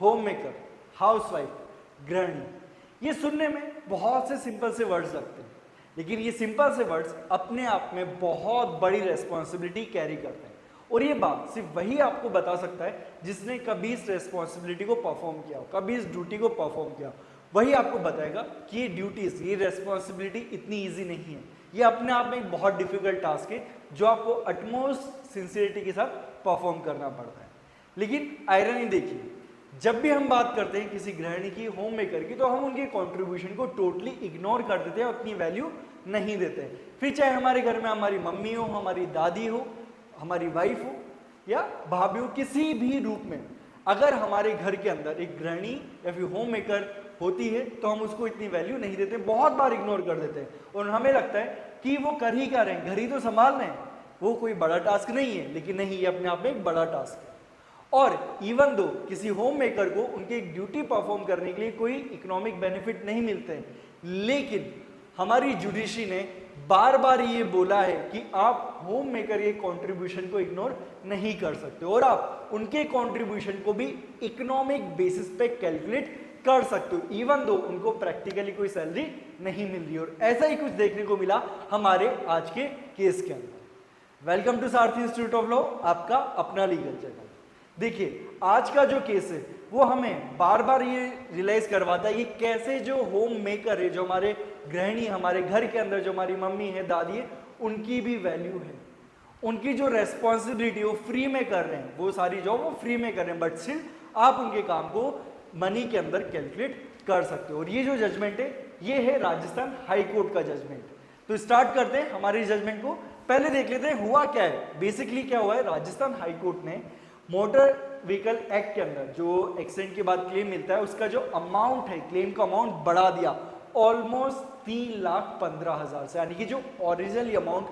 Home maker, housewife, गृहिणी, ये सुनने में बहुत से सिंपल से वर्ड्स लगते हैं, लेकिन ये सिंपल से वर्ड्स अपने आप में बहुत बड़ी रेस्पॉन्सिबिलिटी कैरी करते हैं। और ये बात सिर्फ वही आपको बता सकता है जिसने कभी इस रेस्पॉन्सिबिलिटी को परफॉर्म किया हो, कभी इस ड्यूटी को परफॉर्म किया हो। वही आपको बताएगा कि ये ड्यूटीज, ये रेस्पॉन्सिबिलिटी इतनी ईजी नहीं है, ये अपने आप में एक बहुत डिफिकल्ट टास्क है जो आपको अटमोस्ट सिंसियरिटी के साथ परफॉर्म करना पड़ता है। लेकिन आयरनी देखिए, जब भी हम बात करते हैं किसी गृहिणी की, होम मेकर की, तो हम उनके कंट्रीब्यूशन को टोटली इग्नोर कर देते हैं, उतनी वैल्यू नहीं देते हैं। फिर चाहे हमारे घर में हमारी मम्मी हो, हमारी दादी हो, हमारी वाइफ हो या भाभी हो, किसी भी रूप में अगर हमारे घर के अंदर एक गृहिणी या फिर होम मेकर होती है तो हम उसको इतनी वैल्यू नहीं देते, बहुत बार इग्नोर कर देते हैं और हमें लगता है कि वो कर ही क्या रहे हैं, घर ही तो संभाल रहे हैं, वो कोई बड़ा टास्क नहीं है। लेकिन नहीं, ये अपने आप में एक बड़ा टास्क है। और इवन दो किसी होम मेकर को उनकी एक ड्यूटी परफॉर्म करने के लिए कोई इकोनॉमिक बेनिफिट नहीं मिलते हैं, लेकिन हमारी जुडिशरी ने बार बार ये बोला है कि आप होम मेकर के कंट्रीब्यूशन को इग्नोर नहीं कर सकते और आप उनके कंट्रीब्यूशन को भी इकोनॉमिक बेसिस पे कैलकुलेट कर सकते हो, इवन दो उनको प्रैक्टिकली कोई सैलरी नहीं मिल रही। और ऐसा ही कुछ देखने को मिला हमारे आज के केस के अंदर। Welcome to Sarathi institute of law, आपका अपना लीगल चैनल। देखिए, आज का जो केस है वो हमें बार बार ये रियलाइज करवाता है कि कैसे जो होम मेकर है, जो हमारे गृहिणी, हमारे घर के अंदर जो हमारी मम्मी है, दादी है, उनकी भी वैल्यू है। उनकी जो रेस्पॉन्सिबिलिटी वो फ्री में कर रहे हैं, वो सारी जॉब वो फ्री में कर रहे हैं, बट स्टिल आप उनके काम को मनी के अंदर कैलकुलेट कर सकते हो। और ये जो जजमेंट है ये है राजस्थान हाई कोर्ट का जजमेंट। तो स्टार्ट करते हैं हमारी जजमेंट को। पहले देख लेते हैं हुआ क्या है। बेसिकली क्या हुआ है, राजस्थान हाई कोर्ट ने मोटर व्हीकल एक्ट के अंदर जो एक्सीडेंट के बाद क्लेम मिलता है उसका जो अमाउंट है, क्लेम का अमाउंट बढ़ा दिया ऑलमोस्ट 3,15,000 से, यानी कि जो ओरिजिनल अमाउंट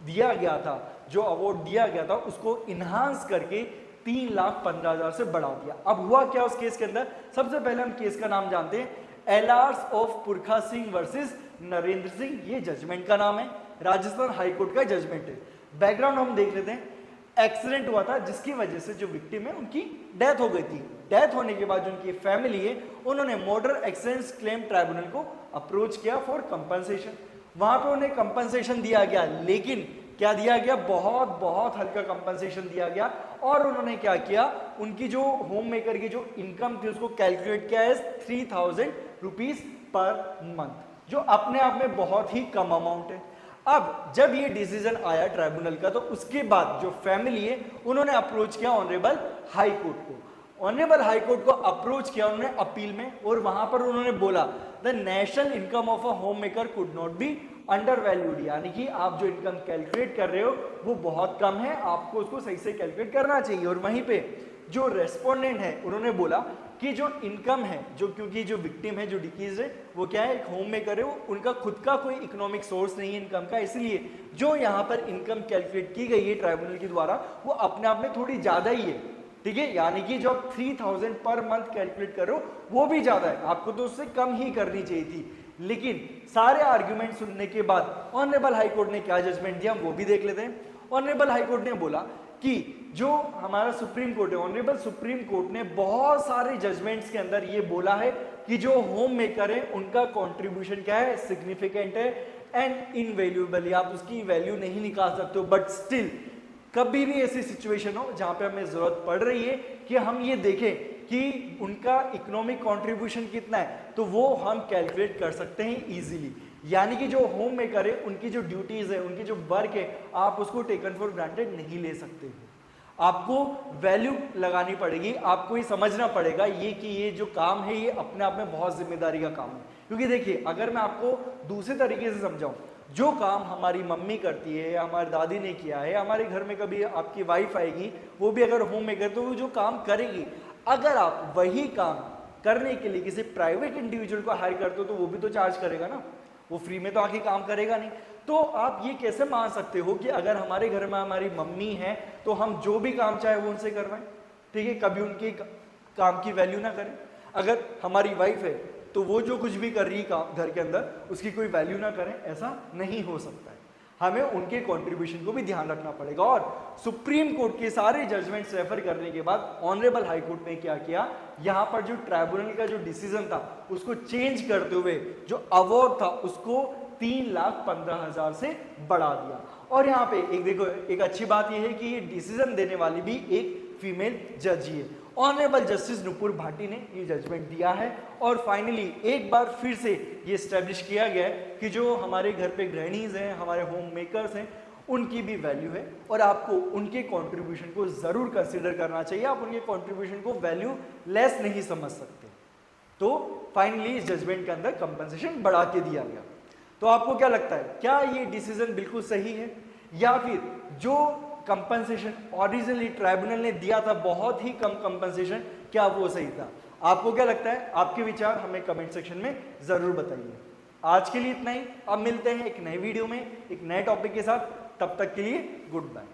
दिया गया था, जो अवार्ड दिया गया था, उसको इन्हांस करके 3,15,000 से बढ़ा दिया। अब हुआ क्या उस केस के अंदर, सबसे पहले हम केस का नाम जानते हैं, एलार्स ऑफ पुरखा सिंह वर्सेस नरेंद्र सिंह, ये जजमेंट का नाम है, राजस्थान हाईकोर्ट का जजमेंट है। बैकग्राउंड हम देख लेते हैं। एक्सीडेंट हुआ था जिसकी वजह से जो विक्टिम है उनकी डेथ हो गई थी। डेथ होने के बाद जो उनकी फैमिली है उन्होंने मोटर एक्सीडेंट क्लेम ट्राइब्यूनल को अप्रोच किया फॉर कंपनसेशन। वहां पे उन्हें कंपनसेशन दिया गया, लेकिन क्या दिया गया, बहुत बहुत हल्का कंपनसेशन दिया गया। और उन्होंने क्या किया, उनकी जो होम मेकर की जो इनकम थी उसको कैलकुलेट किया है 3,000 रुपीज पर मंथ, जो अपने आप में बहुत ही कम अमाउंट है। अब जब ये डिसीजन आया ट्राइब्यूनल का, तो उसके बाद जो फैमिली है उन्होंने अप्रोच किया ऑनरेबल हाई कोर्ट को। ऑनरेबल हाई कोर्ट को अप्रोच किया उन्होंने अपील में, और वहां पर उन्होंने बोला the national income of a home maker could not be under valued, यानी कि आप जो इनकम कैलकुलेट कर रहे हो वो बहुत कम है, आपको उसको सही से कैलकुलेट करना चाहिए। और वहीं पे जो रेस्पोंडेंट है उन्होंने बोला कि जो इनकम है, जो क्योंकि जो विक्टिम है, जो डिकीज है, वो क्या है, एक होम मेकर है, वो उनका खुद का कोई इकोनॉमिक सोर्स नहीं है इनकम का, इसलिए जो यहाँ पर इनकम कैलकुलेट की गई है ट्राइब्यूनल के द्वारा वो अपने आप में थोड़ी ज्यादा ही है। ठीक है, यानी कि जो आप 3,000 पर मंथ कैलकुलेट करो वो भी ज्यादा है, आपको तो उससे कम ही करनी चाहिए थी। लेकिन सारे आर्ग्यूमेंट सुनने के बाद ऑनरेबल हाई कोर्ट ने क्या जजमेंट दिया वो भी देख लेते हैं। ऑनरेबल हाई कोर्ट ने बोला कि जो हमारा सुप्रीम कोर्ट है, ऑनरेबल सुप्रीम कोर्ट ने बहुत सारे जजमेंट्स के अंदर ये बोला है कि जो होम मेकर है उनका कंट्रीब्यूशन क्या है, सिग्निफिकेंट है एंड इनवैल्यूएबल, आप उसकी वैल्यू नहीं निकाल सकते हो। बट स्टिल कभी भी ऐसी सिचुएशन हो जहां पे हमें जरूरत पड़ रही है कि हम ये देखें कि उनका इकोनॉमिक कंट्रीब्यूशन कितना है, तो वो हम कैलकुलेट कर सकते हैं इजीली। यानी कि जो होम मेकर है उनकी जो ड्यूटीज है, उनकी जो वर्क है, आप उसको टेकन फॉर ग्रांटेड नहीं ले सकते हो, आपको वैल्यू लगानी पड़ेगी, आपको ये समझना पड़ेगा ये कि ये जो काम है ये अपने आप में बहुत जिम्मेदारी का काम है। क्योंकि देखिए, अगर मैं आपको दूसरे तरीके से समझाऊं, जो काम हमारी मम्मी करती है, हमारी दादी ने किया है, हमारे घर में कभी आपकी वाइफ आएगी, वो भी अगर होम मेकर, तो वो जो काम करेगी, अगर आप वही काम करने के लिए किसी प्राइवेट इंडिविजुअल को हायर करते हो तो वो भी तो चार्ज करेगा ना, वो फ्री में तो आके काम करेगा नहीं। तो आप ये कैसे मान सकते हो कि अगर हमारे घर में हमारी मम्मी है तो हम जो भी काम चाहे वो उनसे करवाएं, ठीक है, कभी उनके काम की वैल्यू ना करें। अगर हमारी वाइफ है तो वो जो कुछ भी कर रही है काम घर के अंदर, उसकी कोई वैल्यू ना करें, ऐसा नहीं हो सकता है। हमें उनके कंट्रीब्यूशन को भी ध्यान रखना पड़ेगा। और सुप्रीम कोर्ट के सारे जजमेंट्स रेफर करने के बाद ऑनरेबल हाई कोर्ट ने क्या किया, यहाँ पर जो ट्राइब्यूनल का जो डिसीजन था उसको चेंज करते हुए जो अवार्ड था उसको 3,15,000 से बढ़ा दिया। और यहाँ पे एक देखो, एक अच्छी बात यह है कि ये डिसीजन देने वाली भी एक फीमेल जज ही है। ऑनरेबल जस्टिस नुपुर भाटी ने ये जजमेंट दिया है और फाइनली एक बार फिर से ये स्टैब्लिश किया गया है कि जो हमारे घर पे गृहिणीज हैं, हमारे होम मेकर्स हैं, उनकी भी वैल्यू है और आपको उनके कंट्रीब्यूशन को जरूर कंसीडर करना चाहिए। आप उनके कंट्रीब्यूशन को वैल्यू लेस नहीं समझ सकते। तो फाइनली इस जजमेंट के अंदर कंपनसेशन बढ़ा के दिया गया। तो आपको क्या लगता है, क्या ये डिसीजन बिल्कुल सही है या फिर जो कंपनसेशन ओरिजिनली ट्राइब्यूनल ने दिया था, बहुत ही कम कंपनसेशन, क्या वो सही था? आपको क्या लगता है? आपके विचार हमें कमेंट सेक्शन में जरूर बताइए। आज के लिए इतना ही, अब मिलते हैं एक नए वीडियो में एक नए टॉपिक के साथ। तब तक के लिए गुड बाय।